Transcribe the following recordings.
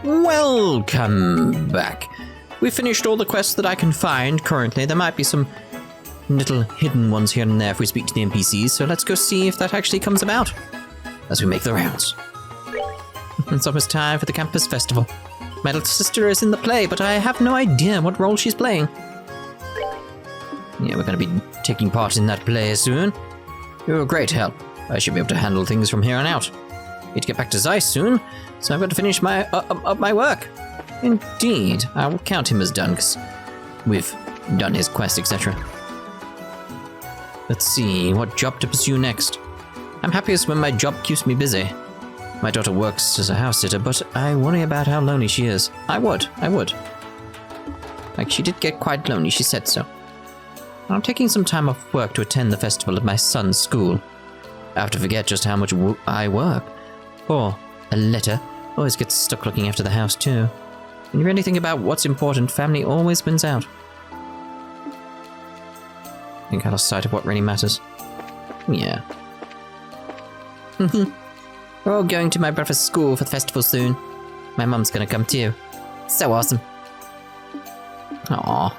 Welcome back. We finished all the quests that I can find currently. There might be some little hidden ones here and there if we speak to the NPCs, so let's go see if that actually comes about as we make the rounds. It's almost time for the campus festival. My little sister is in the play, but I have no idea what role she's playing. Yeah, we're going to be taking part in that play soon. You're a great help. I should be able to handle things from here on out. Need to get back to Zeiss soon, so I've got to finish my work. Indeed, I will count him as done, because we've done his quest, etc. Let's see, what job to pursue next. I'm happiest when my job keeps me busy. My daughter works as a house sitter, but I worry about how lonely she is. I would. Like, she did get quite lonely, she said so. I'm taking some time off work to attend the festival at my son's school. I have to forget just how much I work. Or a letter always gets stuck looking after the house too. When you really think about what's important, family always wins out. I think I lost sight of what really matters. Yeah. We're all going to my brother's school for the festival soon. My mum's gonna come too. So awesome. Aww.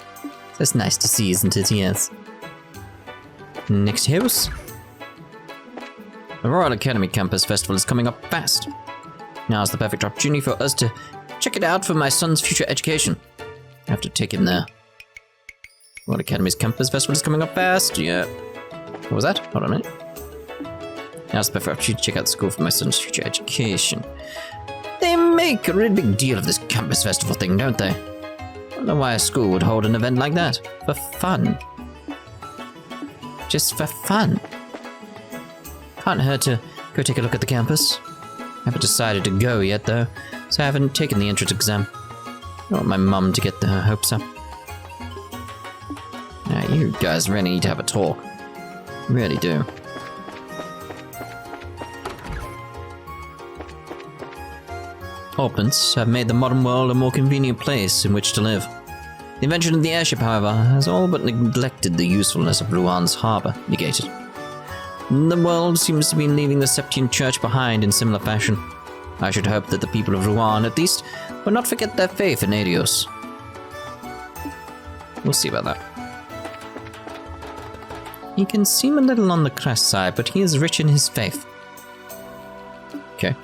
That's nice to see, isn't it? Yes. Next house. The Royal Academy Campus Festival is coming up fast. Now's the perfect opportunity for us to check it out for my son's future education. I have to take him there. Royal Academy's Campus Festival is coming up fast. Yeah. What was that? Hold on a minute. Now's the perfect opportunity to check out the school for my son's future education. They make a really big deal of this Campus Festival thing, don't they? I don't know why a school would hold an event like that. For fun. Just for fun. Can't hurt to go take a look at the campus. I haven't decided to go yet, though, so I haven't taken the entrance exam. I don't want my mum to get her hopes up. Now, you guys really need to have a talk. Really do. Opens have made the modern world a more convenient place in which to live. The invention of the airship, however, has all but neglected the usefulness of Rouen harbour, negated. The world seems to be leaving the Septine Church behind in similar fashion. I should hope that the people of Rouen, at least, will not forget their faith in Adios. We'll see about that. He can seem a little on the crass side, but he is rich in his faith. Okay.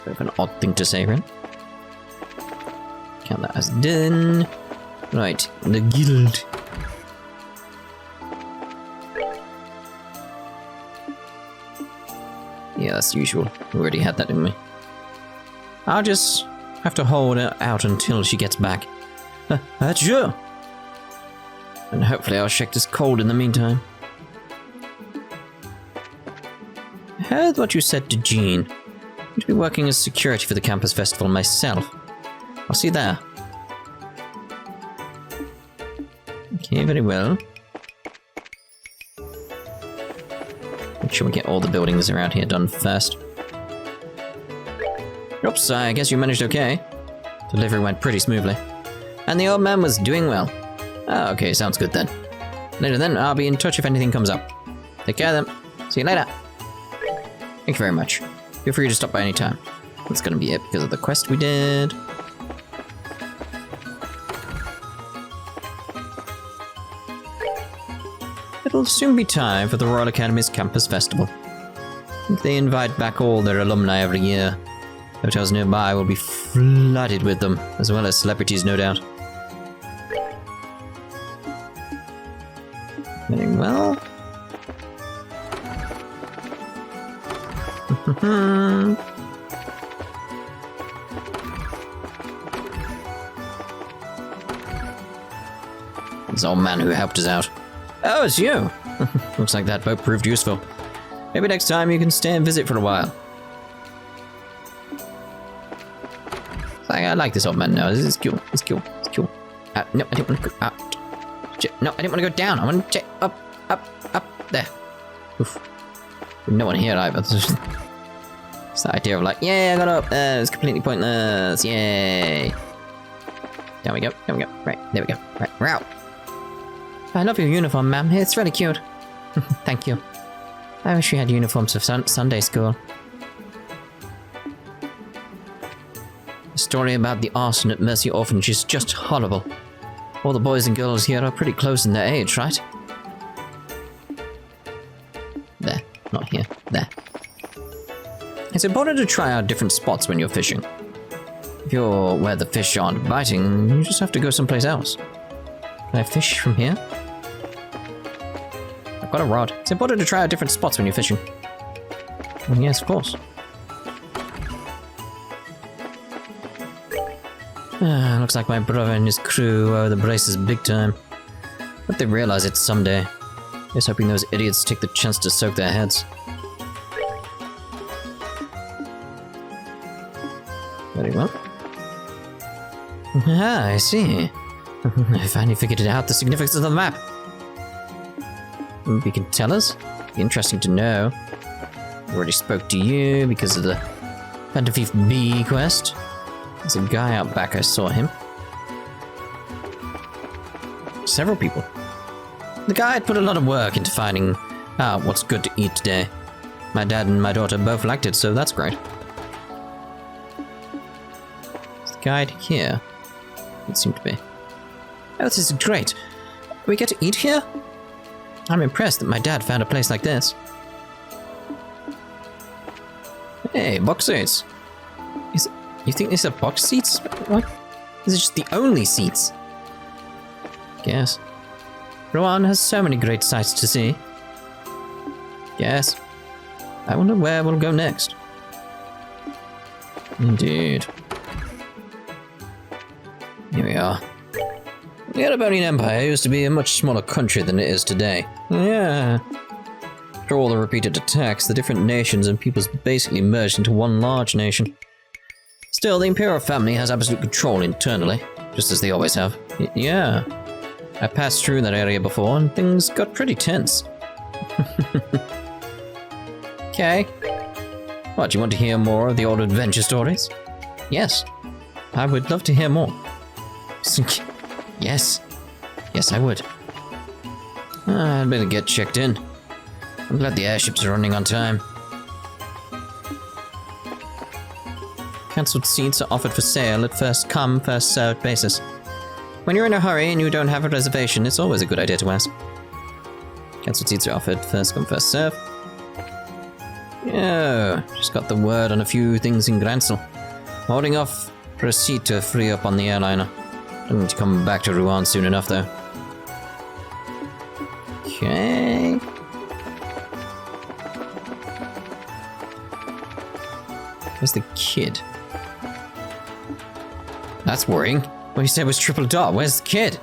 Bit of an odd thing to say, right? Count that as done. Right, the guild. Yeah, that's usual. We already had that, didn't we? I'll just have to hold her out until she gets back. That's sure. And hopefully I'll check this cold in the meantime. I heard what you said to Jean. I'm going to be working as security for the campus festival myself. I'll see you there. Okay, very well. Make sure we get all the buildings around here done first. Oops, I guess you managed okay. Delivery went pretty smoothly. And the old man was doing well. Oh, okay, sounds good then. Later then, I'll be in touch if anything comes up. Take care then. See you later. Thank you very much. Feel free to stop by any time. That's gonna be it because of the quest we did. It'll soon be time for the Royal Academy's Campus Festival. I think they invite back all their alumni every year. Hotels nearby will be flooded with them, as well as celebrities, no doubt. Very well. This old man who helped us out. Oh, it's you! Looks like that boat proved useful. Maybe next time you can stay and visit for a while. I like this old man now. This is cool. It's cool. It's cool. No, I didn't want to go out. No, I didn't want to go down. I want to up. There. Oof. No one here either. It's the idea of like, yay, I got up. It's completely pointless. Yay. There we go. There we go. Right. There we go. Right. We're out. I love your uniform, ma'am. It's really cute. Thank you. I wish we had uniforms for Sunday school. The story about the arson at Mercy Orphanage is just horrible. All the boys and girls here are pretty close in their age, right? There. Not here. There. It's important to try out different spots when you're fishing. If you're where the fish aren't biting, you just have to go someplace else. Can I fish from here? I've got a rod. It's important to try out different spots when you're fishing. Well, yes, of course. Looks like my brother and his crew owe the braces big time. But they realize it someday. Just hoping those idiots take the chance to soak their heads. Very well. Ah, I see. I finally figured out the significance of the map. You can tell us? Be interesting to know. I already spoke to you because of the Fantafief B quest. There's a guy out back, I saw him. Several people. The guy had put a lot of work into finding out what's good to eat today. My dad and my daughter both liked it, so that's great. Is the guide here? It seemed to be. Oh, this is great. We get to eat here? I'm impressed that my dad found a place like this. Hey, box seats. You think these are box seats? What? Is it just the only seats? Guess. Rouen has so many great sights to see. Yes. I wonder where we'll go next. Indeed. Here we are. The Erebonian Empire used to be a much smaller country than it is today. Yeah. After all the repeated attacks, the different nations and peoples basically merged into one large nation. Still, the Imperial family has absolute control internally, just as they always have. Yeah. I passed through that area before, and things got pretty tense. Okay. What, do you want to hear more of the old adventure stories? Yes. I would love to hear more. Yes. Yes, I would. I'd better get checked in. I'm glad the airships are running on time. Cancelled seats are offered for sale at first come, first served basis. When you're in a hurry and you don't have a reservation, it's always a good idea to ask. Cancelled seats are offered first come, first served. Yeah, just got the word on a few things in Gransel. Holding off for a seat to free up on the airliner. Don't need to come back to Rouen soon enough, though. Okay. Where's the kid? That's worrying. What you said was triple dot. Where's the kid?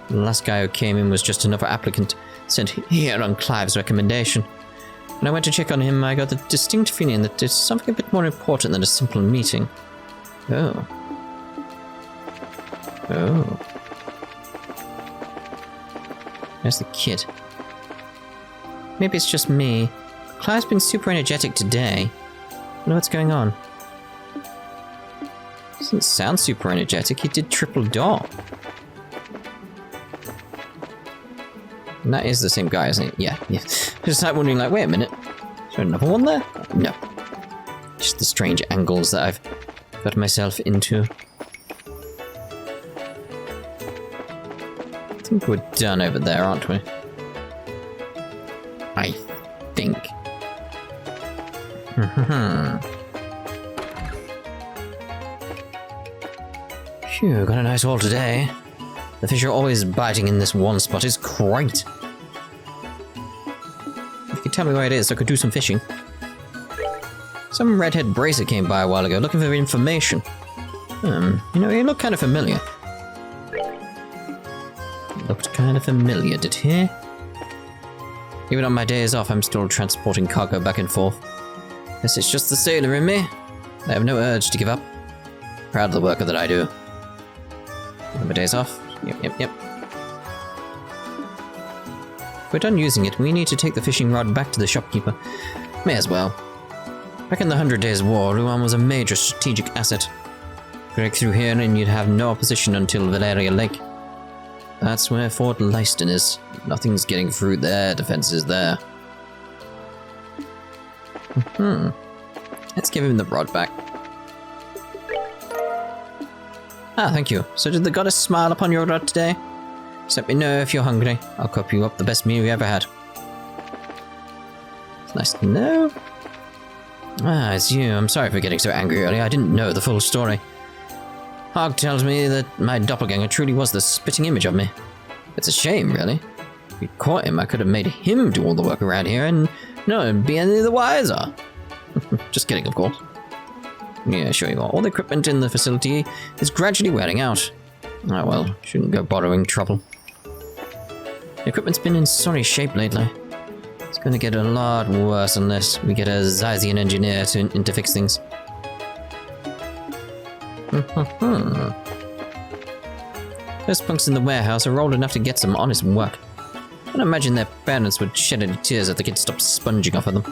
The last guy who came in was just another applicant sent here on Clive's recommendation. When I went to check on him, I got the distinct feeling that there's something a bit more important than a simple meeting. Oh. Oh. Where's the kid? Maybe it's just me. Clive's been super energetic today. I wonder what's going on. Doesn't sound super energetic. He did triple dot. And that is the same guy, isn't it? Yeah. Just like wondering, like, wait a minute. Is there another one there? No. Just the strange angles that I've got myself into. I think we're done over there, aren't we? I think. Phew, got a nice haul today. The fish are always biting in this one spot. It's great. If you could tell me where it is, I could do some fishing. Some redhead bracer came by a while ago looking for information. You know, he looked kind of familiar. Looked kind of familiar, did he? Even on my days off, I'm still transporting cargo back and forth. Guess it's just the sailor in me. I have no urge to give up. Proud of the work that I do. On my days off? Yep. If we're done using it, we need to take the fishing rod back to the shopkeeper. May as well. Back in the 100 Days War, Rouen was a major strategic asset. Break through here and you'd have no opposition until Valeria Lake. That's where Fort Leiston is. Nothing's getting through their defenses there. Let's give him the rod back. Ah, thank you. So did the goddess smile upon your rod today? Just let me know if you're hungry. I'll cook you up the best meal you ever had. It's nice to know. Ah, it's you. I'm sorry for getting so angry earlier. I didn't know the full story. Hogg tells me that my doppelganger truly was the spitting image of me. It's a shame, really. If we'd caught him, I could have made him do all the work around here, and no one would be any the wiser. Just kidding, of course. Yeah, sure you are. All the equipment in the facility is gradually wearing out. Oh well, shouldn't go borrowing trouble. The equipment's been in sorry shape lately. It's going to get a lot worse unless we get a Zyzian engineer to fix things. Those punks in the warehouse are old enough to get some honest work. I don't imagine their parents would shed any tears if the kids stopped sponging off of them.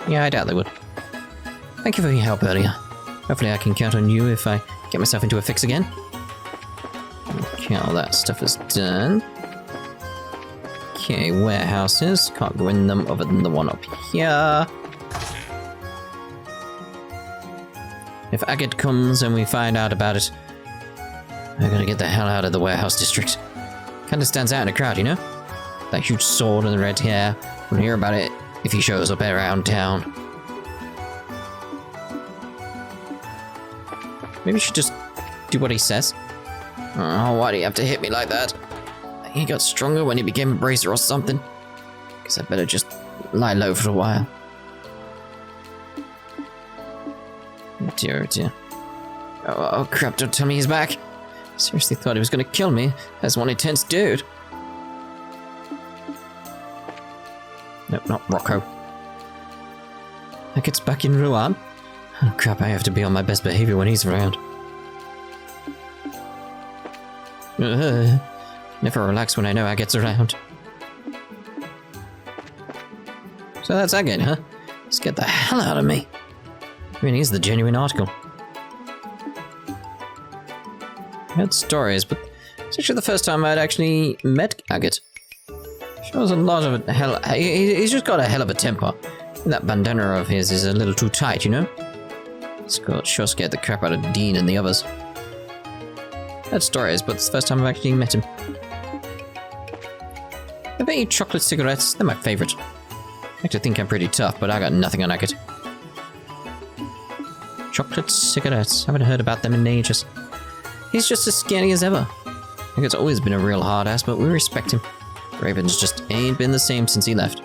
Yeah, I doubt they would. Thank you for your help earlier. Hopefully I can count on you if I get myself into a fix again. Okay, all that stuff is done. Okay, warehouses. Can't go in them other than the one up here. If Agate comes and we find out about it, we're gonna get the hell out of the warehouse district. Kinda stands out in a crowd, you know? That huge sword and the red hair. We'll hear about it if he shows up around town. Maybe we should just do what he says. Oh, why do you have to hit me like that? He got stronger when he became a bracer or something. Guess I'd better just lie low for a while. Dear, oh dear. Oh crap, don't tell me he's back. Seriously thought he was gonna kill me as one intense dude. Nope, not Rocco. Agate's back in Rouen. Oh crap, I have to be on my best behavior when he's around. Never relax when I know Agate's around. So that's Agate, huh? Let's get the hell out of me. I mean, he's the genuine article. I heard stories, but it's actually the first time I'd actually met Agate. Shows a lot of he's just got a hell of a temper. That bandana of his is a little too tight, you know? Sure scared the crap out of Dean and the others. Heard stories, but it's the first time I've actually met him. I bet you chocolate cigarettes, they're my favourite. I like to think I'm pretty tough, but I got nothing on Agate. Chocolate cigarettes, haven't heard about them in ages. He's just as scary as ever. Agate's always been a real hard ass, but we respect him. Raven's just ain't been the same since he left.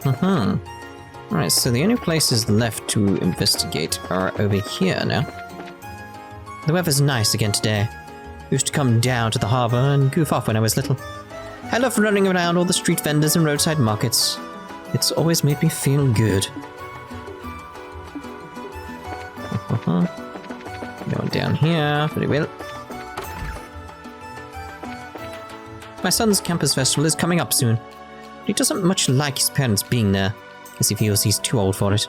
Alright, so the only places left to investigate are over here now. The weather's nice again today. Used to come down to the harbour and goof off when I was little. I love running around all the street vendors and roadside markets. It's always made me feel good. Going down here, very well. My son's campus festival is coming up soon. He doesn't much like his parents being there, as he feels he's too old for it.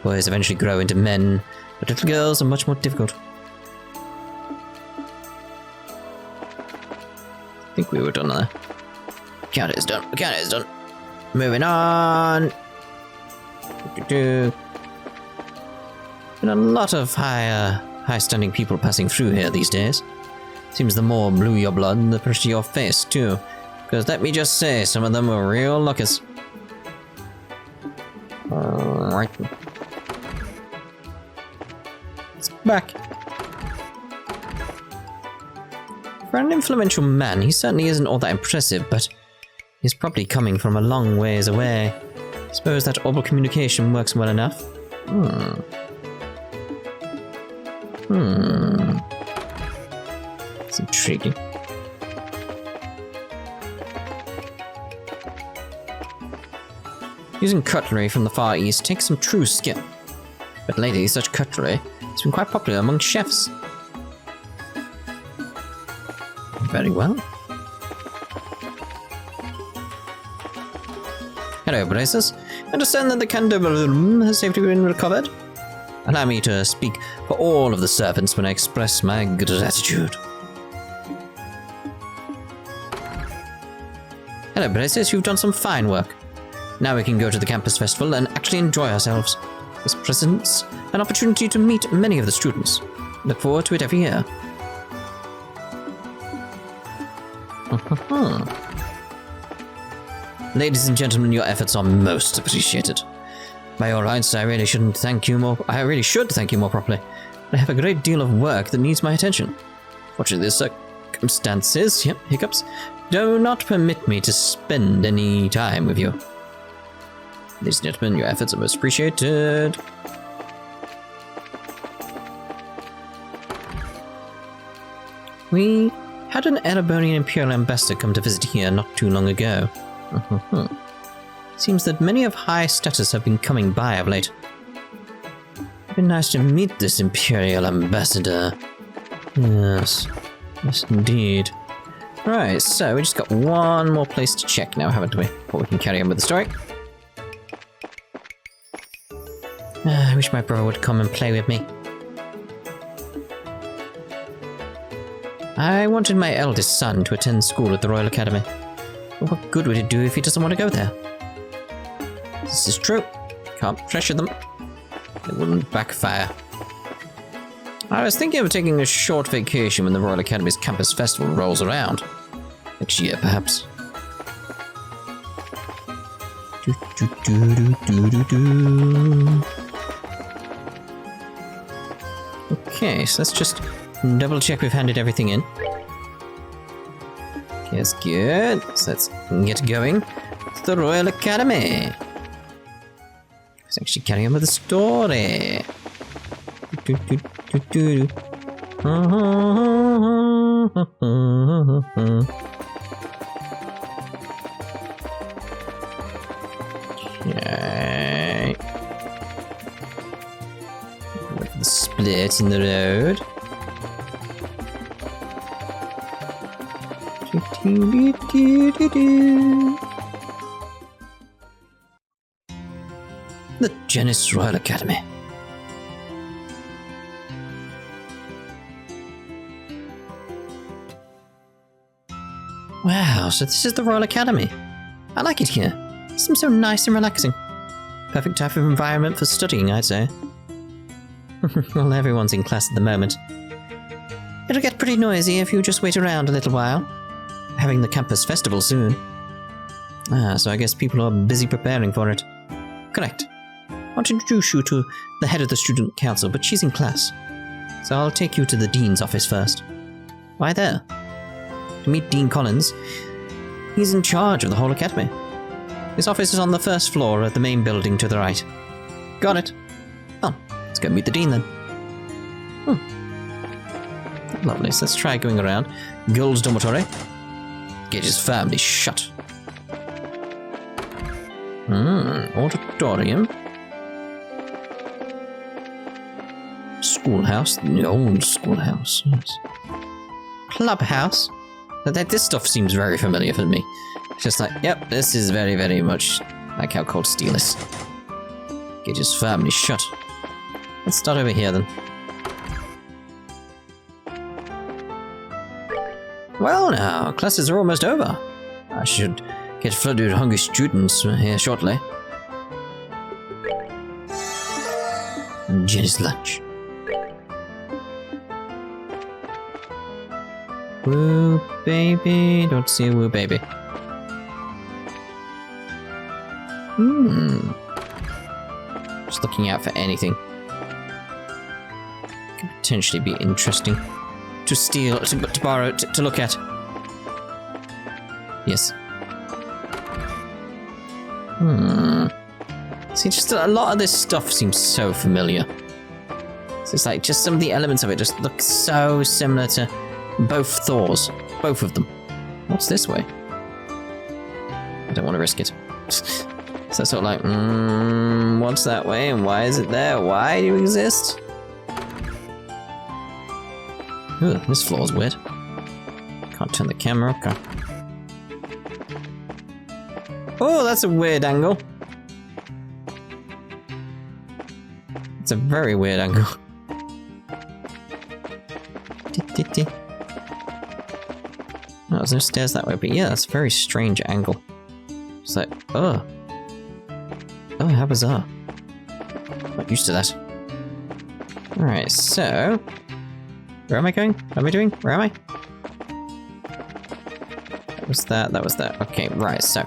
Boys eventually grow into men, but little girls are much more difficult. I think we were done there. Count is done. Count is done. Moving on. Been a lot of high-standing people passing through here these days. Seems the more blue your blood, the prettier your face, too. Because let me just say, some of them were real lookers. Alright. It's back. For an influential man, he certainly isn't all that impressive, but he's probably coming from a long ways away. Suppose that oral communication works well enough. It's intriguing. Using cutlery from the Far East takes some true skill. But lately, such cutlery has been quite popular among chefs. Very well. Hello, Bracers. Understand that the Candover room has safely been recovered? Allow me to speak for all of the servants when I express my gratitude. Hello, Bracers. You've done some fine work. Now we can go to the campus festival and actually enjoy ourselves. This presents an opportunity to meet many of the students. Look forward to it every year. Ladies and gentlemen, your efforts are most appreciated. By all rights, I really should thank you more properly. I have a great deal of work that needs my attention. Fortunately, the circumstances, hiccups, do not permit me to spend any time with you. Ladies and gentlemen, your efforts are most appreciated. We had an Erebonian Imperial ambassador come to visit here not too long ago. Seems that many of high status have been coming by of late. It'd be nice to meet this Imperial ambassador. Yes indeed. Right, so we just got one more place to check now, haven't we? Before we can carry on with the story. I wish my brother would come and play with me. I wanted my eldest son to attend school at the Royal Academy. But what good would it do if he doesn't want to go there? This is true. Can't pressure them. It wouldn't backfire. I was thinking of taking a short vacation when the Royal Academy's campus festival rolls around. Next year, perhaps. Okay, so let's just double check we've handed everything in. Okay, that's good. So let's get going to the Royal Academy. Let's actually carry on with the story. Okay. Look at the split in the road. The Jenis Royal Academy. Wow, so this is the Royal Academy. I like it here. It seems so nice and relaxing. Perfect type of environment for studying, I'd say. Well, everyone's in class at the moment. It'll get pretty noisy if you just wait around a little while. Having the campus festival soon. So I guess people are busy preparing for it. Correct. I want to introduce you to the head of the student council, but she's in class. So I'll take you to the dean's office first. Why there? To meet Dean Collins. He's in charge of the whole academy. His office is on the first floor of the main building to the right. Got it. Oh, let's go meet the dean then. Lovely, so let's try going around. Girls' dormitory. Gate is firmly shut. Auditorium. Schoolhouse. The old schoolhouse, yes. Clubhouse. This stuff seems very familiar for me. It's just like, yep, this is very, very much like how Cold Steel is. Gate is firmly shut. Let's start over here then. Well now, classes are almost over. I should get flooded with hungry students here shortly. And Jenis' lunch. Woo baby, don't see a woo baby. Just looking out for anything. Could potentially be interesting. To steal, to borrow, to look at. Yes. See, just a lot of this stuff seems so familiar. So it's like, just some of the elements of it just look so similar to both Thors. Both of them. What's this way? I don't want to risk it. So sort of like, what's that way and why is it there? Why do you exist? Ooh, this floor's weird. Can't turn the camera, okay. Oh, that's a weird angle. It's a very weird angle. Oh, there's no stairs that way, but yeah, that's a very strange angle. It's like, oh, how bizarre. Not used to that. Alright, so... Where am I going? What am I doing? Where am I? That was that, that was that. Okay, right, so...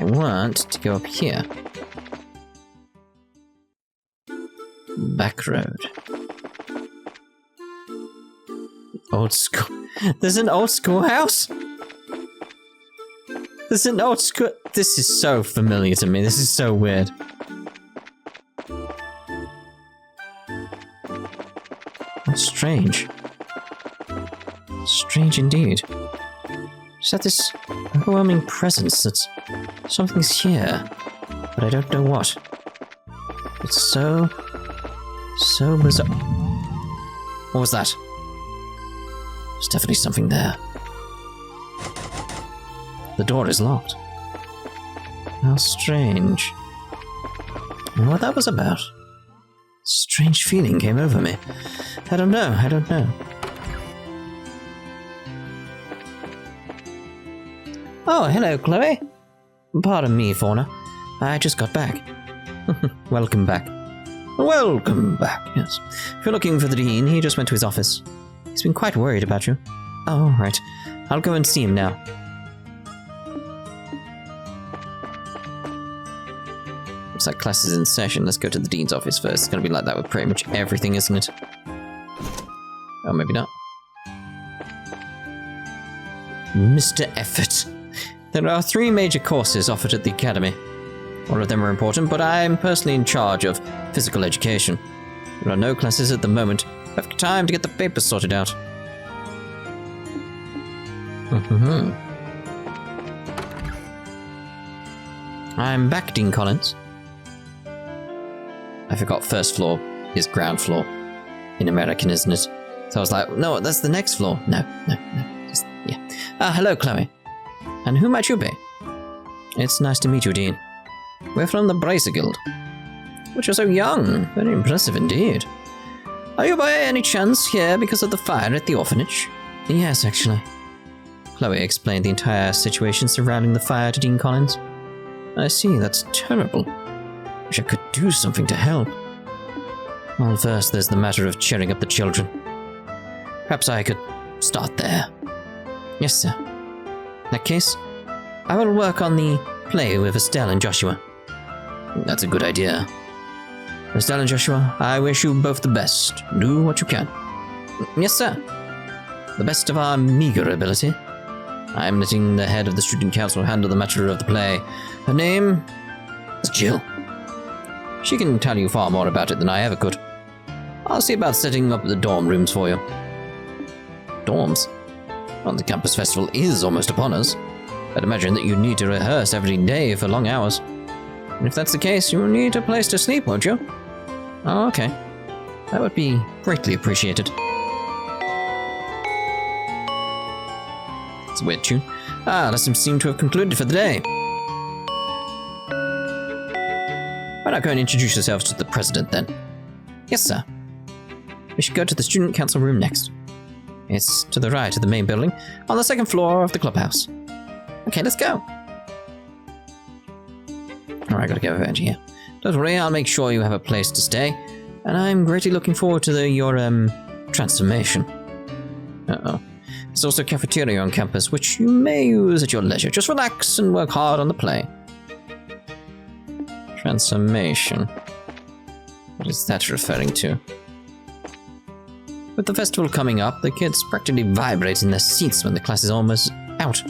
I want to go up here. Back road. Old school... There's an old schoolhouse? There's an old school... This is so familiar to me. This is so weird. That's strange. Strange indeed. Just have this overwhelming presence that something's here, but I don't know what. It's so bizarre. What was that? There's definitely something there. The door is locked. How strange. I wonder what that was about. Strange feeling came over me. I don't know. Oh, hello, Chloe. Pardon me, Fauna. I just got back. Welcome back. Welcome back, yes. If you're looking for the Dean, he just went to his office. He's been quite worried about you. Oh, right. I'll go and see him now. Looks like class is in session. Let's go to the Dean's office first. It's going to be like that with pretty much everything, isn't it? Oh, maybe not. Mr. Effort. There are 3 major courses offered at the academy. All of them are important, but I'm personally in charge of physical education. There are no classes at the moment. Perfect time to get the papers sorted out. I'm back, Dean Collins. I forgot first floor is ground floor. In American, isn't it? So I was like, no, that's the next floor. No. Just, yeah. Hello, Chloe. And who might you be? It's nice to meet you, Dean. We're from the Bracer Guild. But you're so young. Very impressive indeed. Are you by any chance here because of the fire at the orphanage? Yes, actually. Chloe explained the entire situation surrounding the fire to Dean Collins. I see, that's terrible. Wish I could do something to help. Well, first there's the matter of cheering up the children. Perhaps I could start there. Yes, sir. In that case, I will work on the play with Estelle and Joshua. That's a good idea. Estelle and Joshua, I wish you both the best. Do what you can. Yes, sir. The best of our meager ability. I'm letting the head of the student council handle the matter of the play. Her name is Jill. She can tell you far more about it than I ever could. I'll see about setting up the dorm rooms for you. Dorms? Well, the campus festival is almost upon us. I'd imagine that you need to rehearse every day for long hours. And if that's the case, you'll need a place to sleep, won't you? Oh, okay. That would be greatly appreciated. It's a weird tune. Lesson seem to have concluded for the day. Why not go and introduce yourselves to the president, then? Yes, sir. We should go to the student council room next. It's to the right of the main building, on the 2nd floor of the clubhouse. Okay, let's go. Alright, gotta get over here. Don't worry, I'll make sure you have a place to stay. And I'm greatly looking forward to your transformation. Uh-oh. There's also a cafeteria on campus, which you may use at your leisure. Just relax and work hard on the play. Transformation. What is that referring to? With the festival coming up, the kids practically vibrate in their seats when the class is almost out.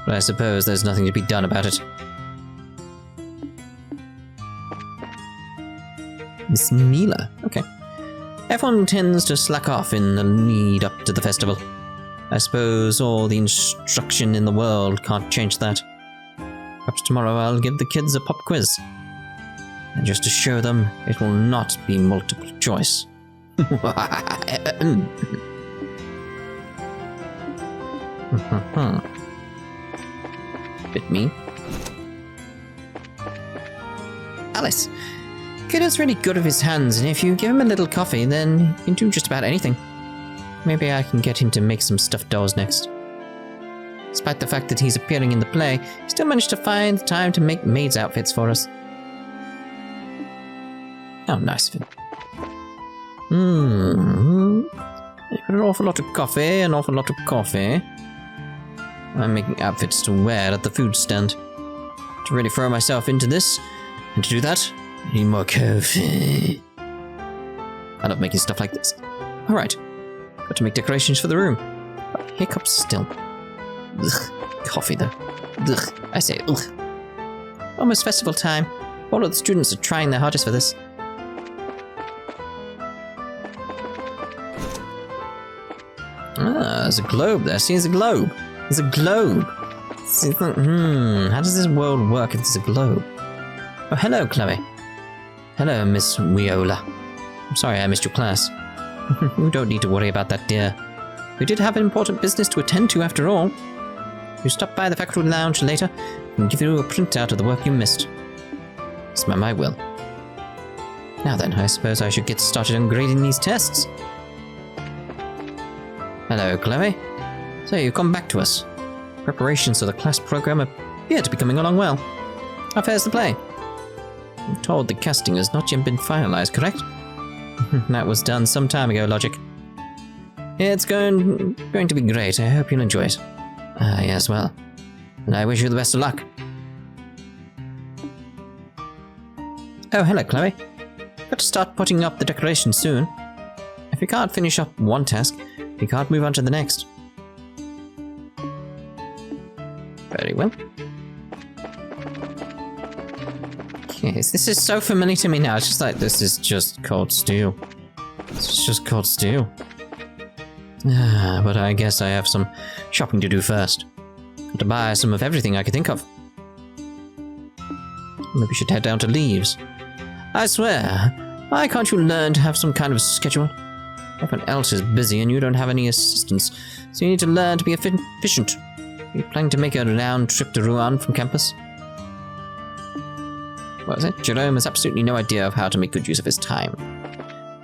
But I suppose there's nothing to be done about it. Miss Mila. Okay. Everyone tends to slack off in the lead up to the festival. I suppose all the instruction in the world can't change that. Perhaps tomorrow I'll give the kids a pop quiz. And just to show them, it will not be multiple choice. Bit me. Alice. Kiddo's really good with his hands, and if you give him a little coffee, then he can do just about anything. Maybe I can get him to make some stuffed dolls next. Despite the fact that he's appearing in the play, he still managed to find the time to make maids' outfits for us. How nice of him. You've got an awful lot of coffee, I'm making outfits to wear at the food stand. To really throw myself into this, and to do that, I need more coffee. I love making stuff like this. Alright, got to make decorations for the room. But hiccups still. Ugh, coffee though. Ugh, I say ugh. Almost festival time. All of the students are trying their hardest for this. Ah, there's a globe there. See, there's a globe. There's a globe. See, how does this world work if there's a globe? Oh, hello, Chloe. Hello, Miss Viola. I'm sorry I missed your class. You don't need to worry about that, dear. We did have important business to attend to after all. If you stop by the faculty lounge later, I can give you a printout of the work you missed. Yes, ma'am, I will. Now then, I suppose I should get started on grading these tests. Hello, Chloe. So you've come back to us. Preparations for the class program appear to be coming along well. How fares the play? I'm told the casting has not yet been finalized, correct? That was done some time ago, Logic. It's going to be great. I hope you'll enjoy it. Ah, yes, well. And I wish you the best of luck. Oh, hello, Chloe. Got to start putting up the decorations soon. If you can't finish up one task, you can't move on to the next. Very well. Okay, this is so familiar to me now. It's just like, this is just cold steel. It's just cold steel. Ah, but I guess I have some shopping to do first. Got to buy some of everything I could think of. Maybe we should head down to Leaves. I swear, why can't you learn to have some kind of schedule? Everyone else is busy and you don't have any assistants, so you need to learn to be efficient. Are you planning to make a round trip to Rouen from campus? What is it? Jerome has absolutely no idea of how to make good use of his time.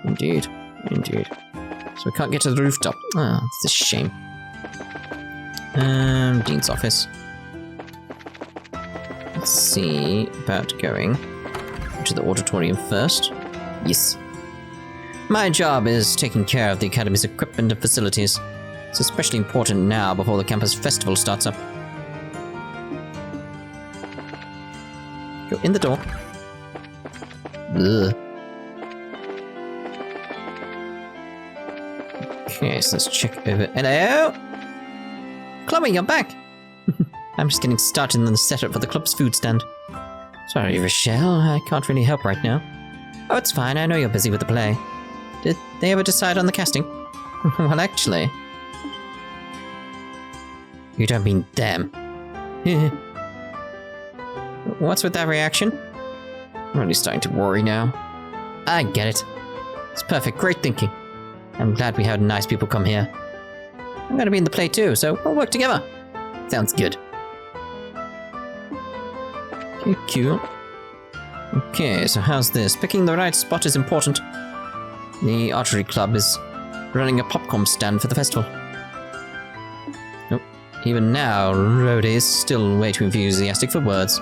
Indeed, indeed. So we can't get to the rooftop. Ah, it's a shame. Dean's office. Let's see about going to the auditorium first. Yes. My job is taking care of the Academy's equipment and facilities. It's especially important now before the campus festival starts up. Go in the door. Ugh. Okay, so let's check over. Hello? Chloe, you're back! I'm just getting started on the setup for the club's food stand. Sorry, Rochelle, I can't really help right now. Oh, it's fine, I know you're busy with the play. Did they ever decide on the casting? Well, actually... You don't mean them. What's with that reaction? I'm really starting to worry now. I get it. It's perfect, great thinking. I'm glad we had nice people come here. I'm gonna be in the play too, so we'll work together. Sounds good. Okay, cool. Okay, so how's this? Picking the right spot is important. The archery club is running a popcorn stand for the festival. Nope. Even now, Rhoda is still way too enthusiastic for words.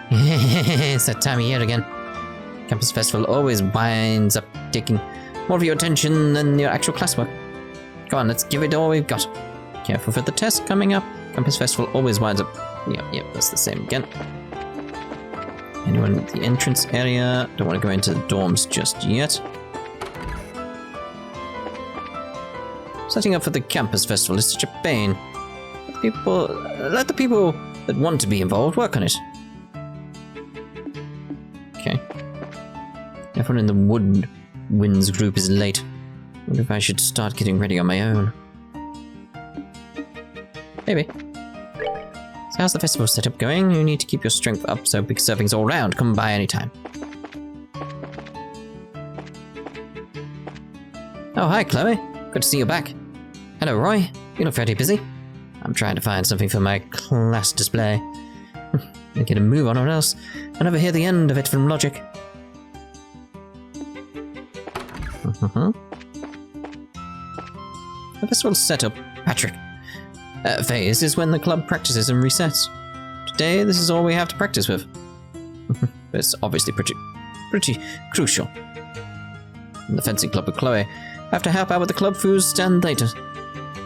It's that time of year again. Campus festival always winds up taking more of your attention than your actual classwork. Come on, let's give it all we've got. Careful for the test coming up. Campus festival always winds up... Yep, that's the same again. Anyone at the entrance area? Don't want to go into the dorms just yet. Setting up for the campus festival is such a pain. Let the people that want to be involved work on it. Okay. Everyone in the Woodwinds group is late. Wonder if I should start getting ready on my own. Maybe. So how's the festival setup going? You need to keep your strength up, so big servings all round. Come by anytime. Oh, hi, Chloe. Good to see you back. Hello, Roy. You look very busy. I'm trying to find something for my class display. Get a move on or else I'll never hear the end of it from Logic. The festival setup, Patrick. Phase is when the club practices and resets. Today, this is all we have to practice with. But it's obviously pretty pretty crucial. In the fencing club with Chloe, I have to help out with the club food stand later.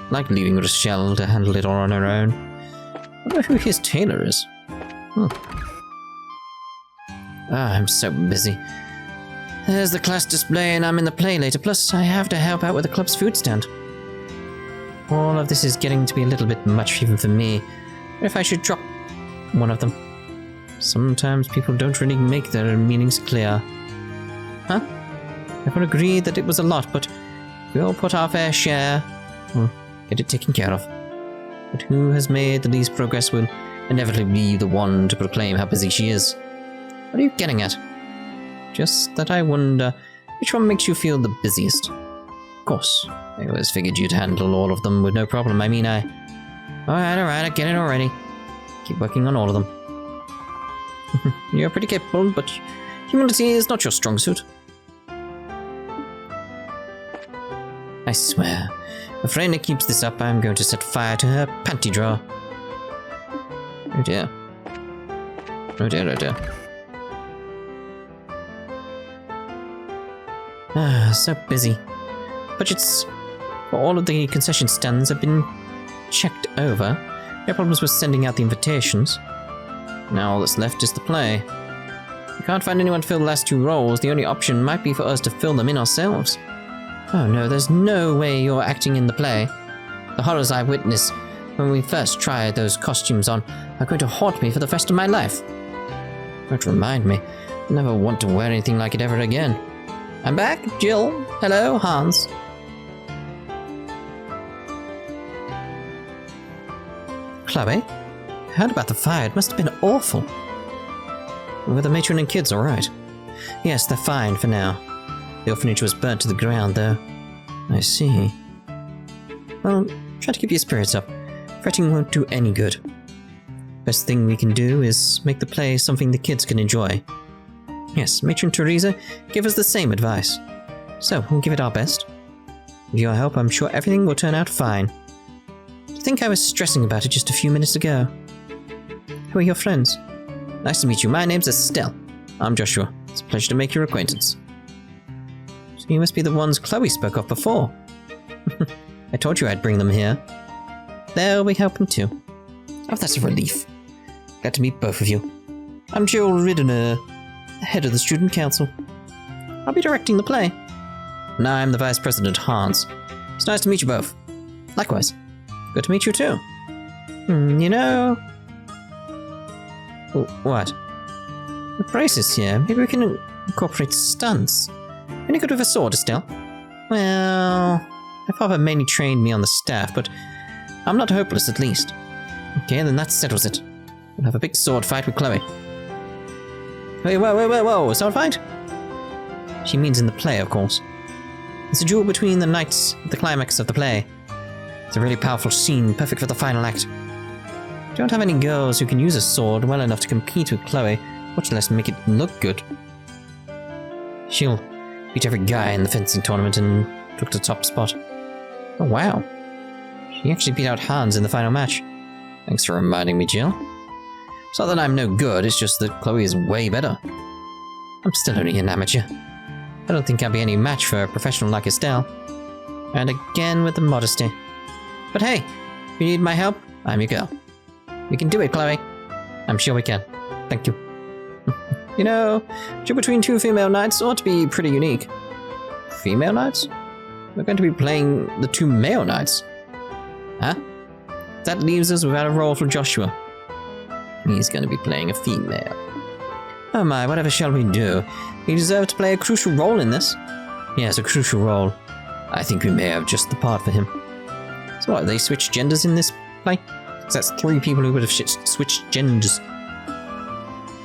Like leaving Rochelle to handle it all on her own. I wonder who his tailor is. I'm so busy. There's the class display and I'm in the play later, plus I have to help out with the club's food stand. All of this is getting to be a little bit much even for me. What if I should drop one of them? Sometimes people don't really make their meanings clear. Huh? Everyone agreed that it was a lot, but we all put our fair share. We'll get it taken care of. But who has made the least progress will inevitably be the one to proclaim how busy she is. What are you getting at? Just that I wonder which one makes you feel the busiest. Of course, I always figured you'd handle all of them with no problem. Alright, I get it already. Keep working on all of them. You're pretty capable, but humility is not your strong suit. I swear, if Raina keeps this up, I'm going to set fire to her panty drawer. Oh dear. Oh dear, oh dear. So busy. Budgets for all of the concession stands have been checked over. No problems with sending out the invitations. Now all that's left is the play. If we can't find anyone to fill the last 2 roles, the only option might be for us to fill them in ourselves. Oh no, there's no way you're acting in the play. The horrors I witnessed when we first tried those costumes on are going to haunt me for the rest of my life. Don't remind me. I'll never want to wear anything like it ever again. I'm back, Jill. Hello, Hans. Chloe? I heard about the fire. It must have been awful. Were the matron and kids alright? Yes, they're fine for now. The orphanage was burnt to the ground, though. I see. Well, try to keep your spirits up. Fretting won't do any good. Best thing we can do is make the play something the kids can enjoy. Yes, Matron Teresa gave us the same advice. So, we'll give it our best. With your help, I'm sure everything will turn out fine. I think I was stressing about it just a few minutes ago. Who are your friends? Nice to meet you. My name's Estelle. I'm Joshua. It's a pleasure to make your acquaintance. So you must be the ones Chloe spoke of before. I told you I'd bring them here. They'll be helping too. Oh, that's a relief. Glad to meet both of you. I'm Jill Riddener, head of the student council. I'll be directing the play. And I'm the vice president, Hans. It's nice to meet you both. Likewise. Good to meet you too. You know... What? The braces here. Maybe we can incorporate stunts. Any good with a sword, Estelle? Well... My father mainly trained me on the staff, but I'm not hopeless at least. Okay, then that settles it. We'll have a big sword fight with Chloe. Hey, whoa, sword fight? She means in the play, of course. It's a duel between the knights at the climax of the play. It's a really powerful scene, perfect for the final act. We don't have any girls who can use a sword well enough to compete with Chloe, much less make it look good. She'll beat every guy in the fencing tournament and took the top spot. Oh wow. She actually beat out Hans in the final match. Thanks for reminding me, Jill. It's not that I'm no good, it's just that Chloe is way better. I'm still only an amateur. I don't think I'll be any match for a professional like Estelle. And again with the modesty. But hey, if you need my help, I'm your girl. We can do it, Chloe. I'm sure we can. Thank you. You know, duel between 2 female knights ought to be pretty unique. Female knights? We're going to be playing the 2 male knights. Huh? That leaves us without a role for Joshua. He's going to be playing a female. Oh my, whatever shall we do? He deserves to play a crucial role in this. Yes, a crucial role. I think we may have just the part for him. So what, they switched genders in this play? Because that's 3 people who would have switched genders.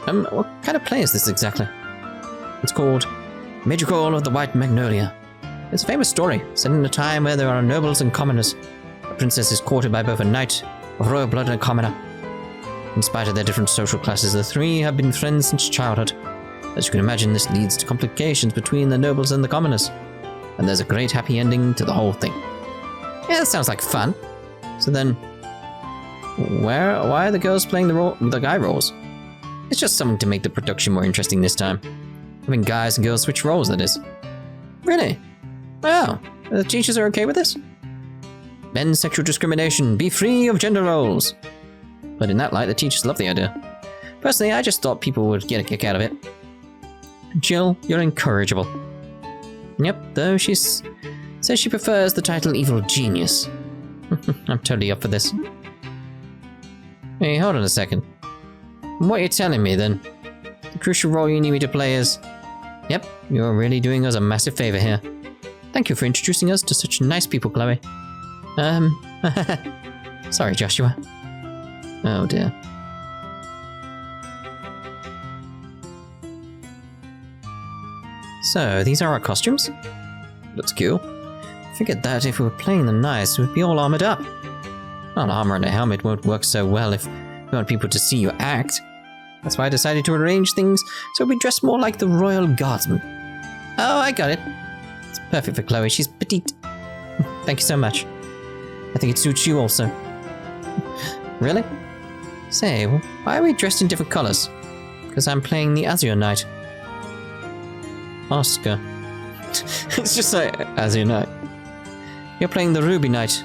What kind of play is this exactly? It's called Magical of the White Magnolia. It's a famous story, set in a time where there are nobles and commoners. A princess is courted by both a knight of royal blood and a commoner. In spite of their different social classes, the 3 have been friends since childhood. As you can imagine, this leads to complications between the nobles and the commoners. And there's a great happy ending to the whole thing. Yeah, that sounds like fun. So then, why are the girls playing the guy roles? It's just something to make the production more interesting this time. Having guys and girls switch roles, that is. Really? Wow. The teachers are okay with this? Men's sexual discrimination. Be free of gender roles. But in that light, the teachers love the idea. Personally, I just thought people would get a kick out of it. Jill, you're incorrigible. Yep, though she says she prefers the title Evil Genius. I'm totally up for this. Hey, hold on a second. What are you telling me, then? The crucial role you need me to play is... Yep, you're really doing us a massive favor here. Thank you for introducing us to such nice people, Chloe. Sorry, Joshua. Oh, dear. So, these are our costumes? Looks cool. Figured that if we were playing them nice, we'd be all armored up. Well, armor and a helmet won't work so well if you want people to see you act. That's why I decided to arrange things so we dress more like the royal guardsmen. Oh, I got it. It's perfect for Chloe. She's petite. Thank you so much. I think it suits you also. Really? Say, why are we dressed in different colors? Because I'm playing the Azure Knight. Oscar. It's just like Azure Knight. You're playing the Ruby Knight,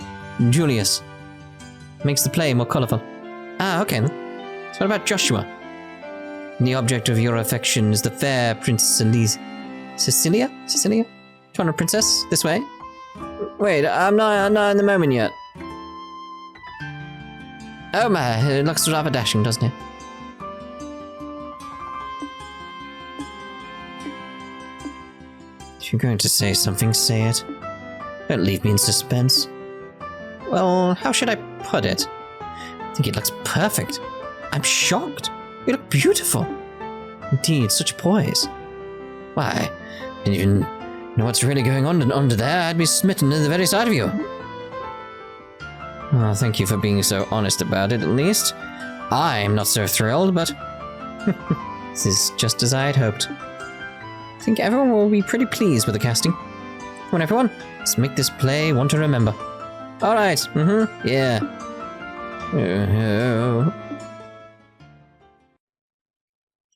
Julius. Makes the play more colorful. Ah, okay then. So what about Joshua? The object of your affection is the fair Princess Cecilia? Trying princess? This way? Wait, I'm not in the moment yet. Oh my, it looks rather dashing, doesn't it? If you're going to say something, say it. Don't leave me in suspense. Well, how should I put it? I think it looks perfect. I'm shocked. You look beautiful. Indeed, such poise. Why, didn't even know what's really going on under there. I'd be smitten at the very sight of you. Well, thank you for being so honest about it, at least. I'm not so thrilled, but... this is just as I had hoped. I think everyone will be pretty pleased with the casting. Come on, everyone. Let's make this play one to remember. Alright, yeah.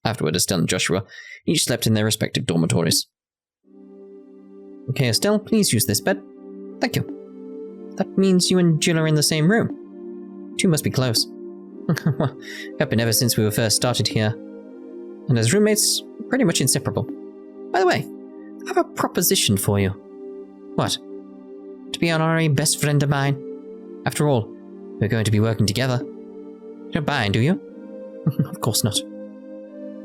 Afterward, Estelle and Joshua each slept in their respective dormitories. Okay, Estelle, please use this bed. Thank you. That means you and Jill are in the same room. You two must be close. Well, have been ever since we were first started here. And as roommates, pretty much inseparable. By the way, I have a proposition for you. What? To be an honorary best friend of mine? After all, we're going to be working together. You don't mind, do you? Of course not.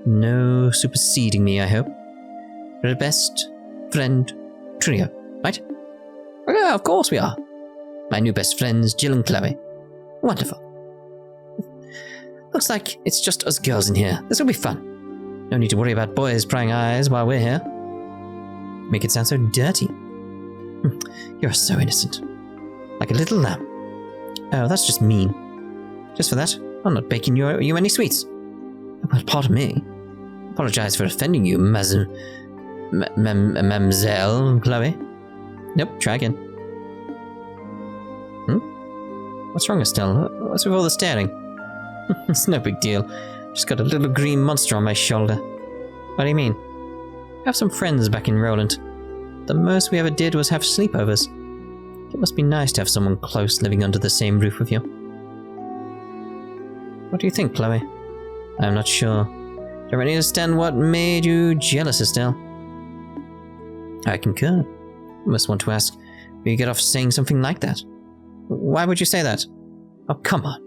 No superseding me, I hope. We're a best friend trio, right? Oh, yeah, of course we are. My new best friends, Jill and Chloe. Wonderful. Looks like it's just us girls in here. This will be fun. No need to worry about boys prying eyes while we're here. Make it sound so dirty. You're so innocent. Like a little lamb. Oh, that's just mean. Just for that, I'm not baking you any sweets. Well, pardon me. Apologize for offending you, Mademoiselle Chloe. Nope, try again. What's wrong, Estelle? What's with all the staring? It's no big deal. Just got a little green monster on my shoulder. What do you mean? I have some friends back in Roland. The most we ever did was have sleepovers. It must be nice to have someone close living under the same roof with you. What do you think, Chloe? I'm not sure. Don't really understand what made you jealous, Estelle. I concur. I must want to ask, will you get off saying something like that? Why would you say that? Oh, come on.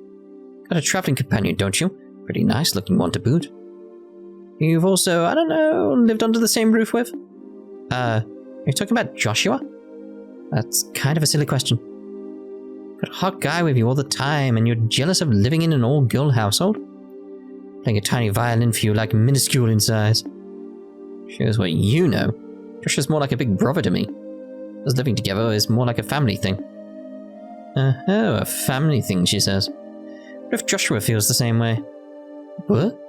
Got a traveling companion, don't you? Pretty nice looking one to boot. You've also, I don't know, lived under the same roof with? Are you talking about Joshua? That's kind of a silly question. Got a hot guy with you all the time, and you're jealous of living in an all-girl household? Playing a tiny violin for you like minuscule in size. Shows what you know. Joshua's more like a big brother to me. Us living together is more like a family thing. Oh, a family thing, she says. What if Joshua feels the same way? What?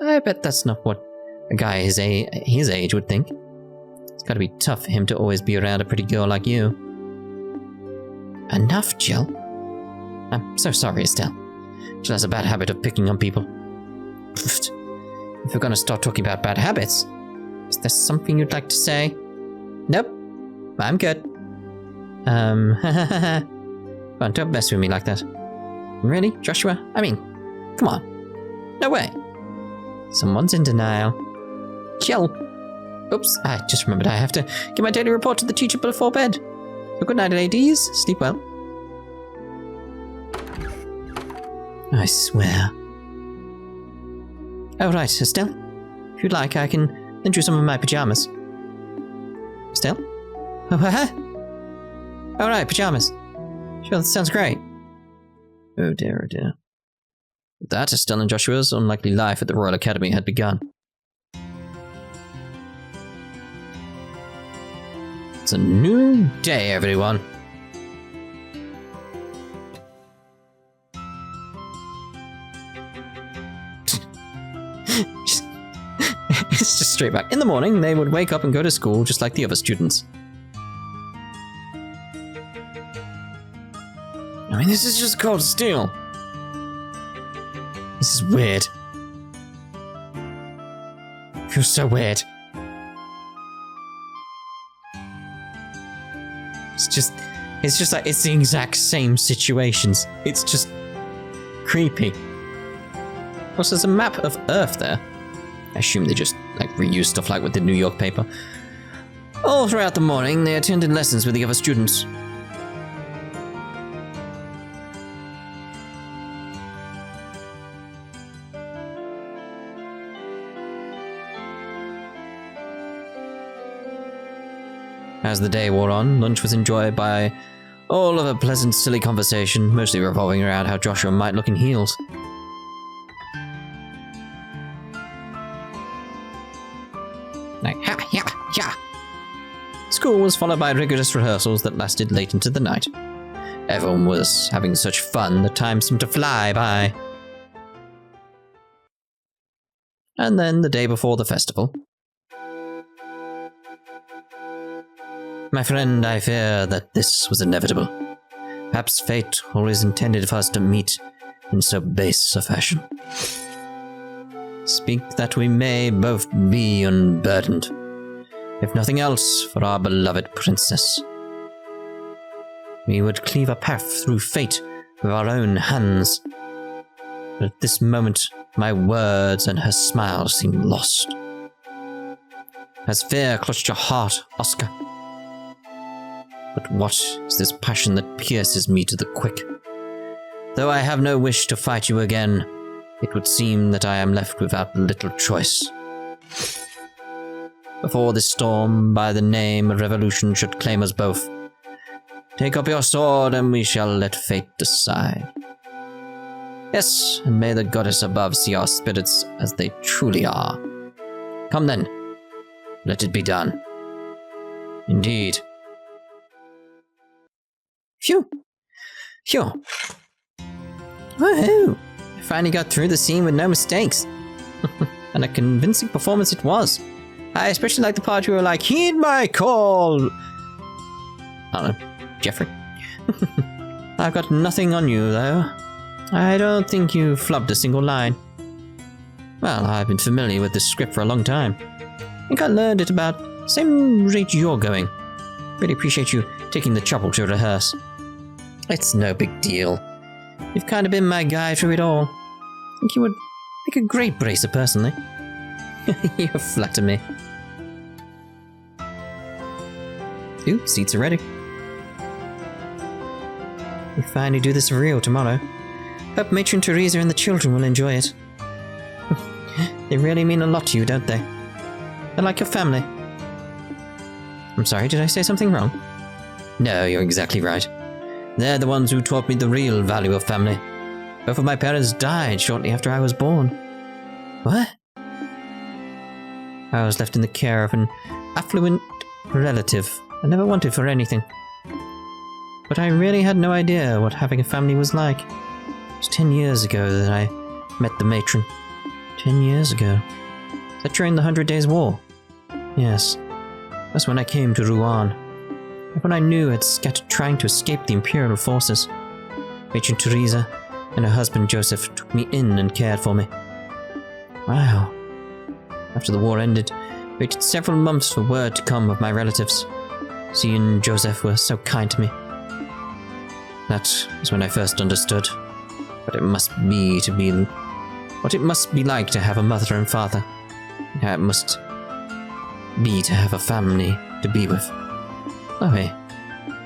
I bet that's not what a guy his age would think. It's gotta be tough for him to always be around a pretty girl like you. Enough, Jill. I'm so sorry, Estelle. Jill has a bad habit of picking on people. If we're gonna start talking about bad habits, Is there something you'd like to say? Nope. I'm good. Come on, don't mess with me like that. Really, Joshua? I mean, come on. No way. Someone's in denial. Chill. Oops, I just remembered I have to give my daily report to the teacher before bed. So good night, ladies. Sleep well. I swear. Oh, right, Estelle. If you'd like, I can lend you some of my pajamas. Estelle? Oh, all right, pajamas. Sure, that sounds great. Oh dear, oh dear. With that, Estelle and Joshua's unlikely life at the Royal Academy had begun. It's a new day, everyone. It's just straight back. In the morning, they would wake up and go to school just like the other students. I mean, this is just cold steel. This is weird. It feels so weird. It's just like, it's the exact same situations. It's just creepy. Plus, there's a map of Earth there. I assume they just, like, reuse stuff like with the New York paper. All throughout the morning, they attended lessons with the other students. As the day wore on, lunch was enjoyed by all of a pleasant, silly conversation, mostly revolving around how Joshua might look in heels. Like, ha, ya, ya. School was followed by rigorous rehearsals that lasted late into the night. Everyone was having such fun, the time seemed to fly by. And then, the day before the festival. My friend, I fear that this was inevitable. Perhaps fate always intended for us to meet in so base a fashion. Speak that we may both be unburdened, if nothing else, for our beloved princess. We would cleave a path through fate with our own hands. But at this moment, my words and her smile seem lost. As fear clutched your heart, Oscar. But what is this passion that pierces me to the quick? Though I have no wish to fight you again, it would seem that I am left without little choice. Before this storm, by the name of revolution, should claim us both, take up your sword and we shall let fate decide. Yes, and may the goddess above see our spirits as they truly are. Come then, let it be done. Indeed. Phew! Phew! Woohoo! I finally got through the scene with no mistakes. And a convincing performance it was. I especially like the part where you were like, heed my call! I don't know, Jeffrey? I've got nothing on you, though. I don't think you flubbed a single line. Well, I've been familiar with this script for a long time. I think I learned it about the same rate you're going. Really appreciate you taking the trouble to rehearse. It's no big deal. You've kind of been my guide through it all. I think you would make a great bracer, personally. You flatter me. Ooh, seats are ready. We finally do this for real tomorrow. Hope Matron Teresa and the children will enjoy it. They really mean a lot to you, don't they? They're like your family. I'm sorry, did I say something wrong? No, you're exactly right. They're the ones who taught me the real value of family. Both of my parents died shortly after I was born. What? I was left in the care of an affluent relative I never wanted for anything. But I really had no idea what having a family was like. It was 10 years ago that I met the matron. 10 years ago. That during the 100 Days War. Yes. That's when I came to Rouen. When I knew I'd scattered trying to escape the Imperial forces. Matron Teresa and her husband Joseph took me in and cared for me. Wow. After the war ended, Waited several months for word to come of my relatives. She and Joseph were so kind to me. That was when I first understood what it must be like to have a mother and father. How it must be to have a family to be with. Oh, hey.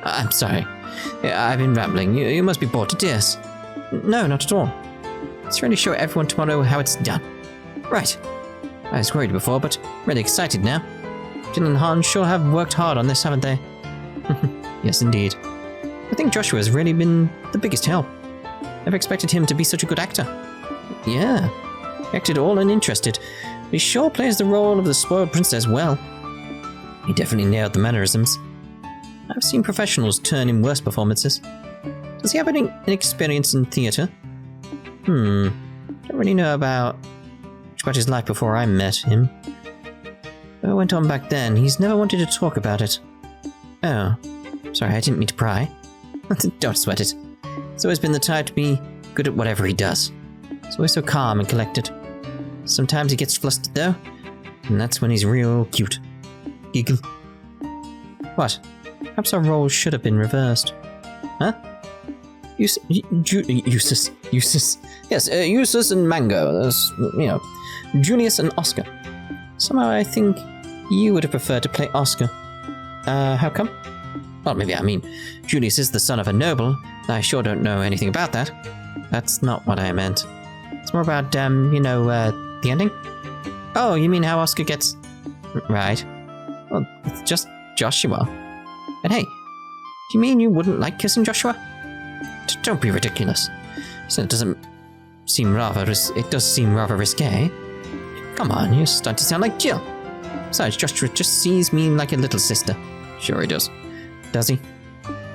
I'm sorry. I've been rambling. You must be bored to tears. No, not at all. Let's really show everyone tomorrow how it's done. Right. I was worried before, but really excited now. Jill and Hans sure have worked hard on this, haven't they? Yes, indeed. I think Joshua has really been the biggest help. Never expected him to be such a good actor. Yeah. He acted all uninterested. He sure plays the role of the spoiled princess well. He definitely nailed the mannerisms. I've seen professionals turn in worse performances. Does he have any experience in theatre? Don't really know about his life before I met him. What went on back then, he's never wanted to talk about it. Oh, sorry, I didn't mean to pry. Don't sweat it. He's always been the type to be good at whatever he does. He's always so calm and collected. Sometimes he gets flustered though, and that's when he's real cute. Giggle. What? Perhaps our roles should have been reversed. Huh? Eustace. Yes, Eustace and Mango. Julius and Oscar. Somehow I think you would have preferred to play Oscar. How come? Well, maybe I mean, Julius is the son of a noble. I sure don't know anything about that. That's not what I meant. It's more about, the ending? Oh, you mean how Oscar gets... Right. Well, it's just Joshua. And hey, do you mean you wouldn't like kissing Joshua? Don't be ridiculous. So it does seem rather risque. Come on, you're starting to sound like Jill. Besides, Joshua just sees me like a little sister. Sure he does. Does he?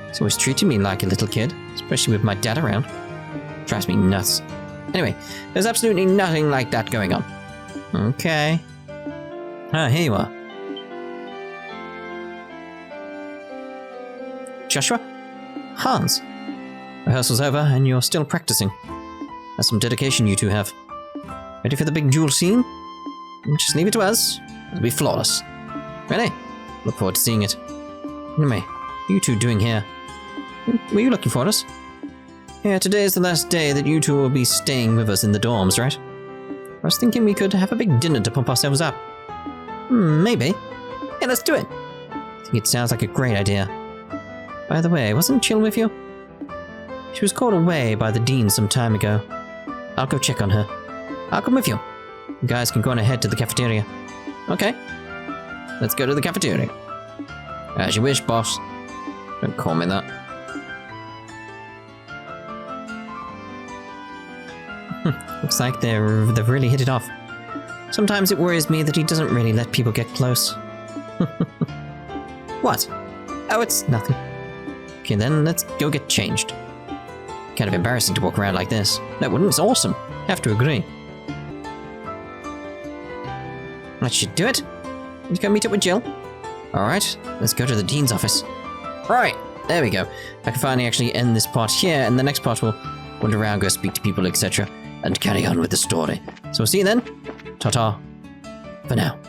He's always treated me like a little kid, especially with my dad around. Drives me nuts. Anyway, there's absolutely nothing like that going on. Okay. Ah, here you are. Joshua? Hans? Rehearsal's over and you're still practicing. That's some dedication you two have. Ready for the big duel scene? Just leave it to us. It'll be flawless. Ready? Look forward to seeing it. Anyway, what are you two doing here? Were you looking for us? Yeah, today is the last day that you two will be staying with us in the dorms, right? I was thinking we could have a big dinner to pump ourselves up. Maybe. Yeah, let's do it. I think it sounds like a great idea. By the way, wasn't Jill with you? She was called away by the dean some time ago. I'll go check on her. I'll come with you. You guys can go on ahead to the cafeteria. Okay. Let's go to the cafeteria. As you wish, boss. Don't call me that. Looks like they've really hit it off. Sometimes it worries me that he doesn't really let people get close. What? Oh, it's nothing. Okay, then let's go get changed. Kind of embarrassing to walk around like this. That wouldn't. It's awesome. Have to agree. That should do it. You go meet up with Jill. Alright, let's go to the dean's office. Right, there we go. I can finally actually end this part here, and the next part we'll wander around, go speak to people, etc. and carry on with the story. So we'll see you then. Ta-ta. For now.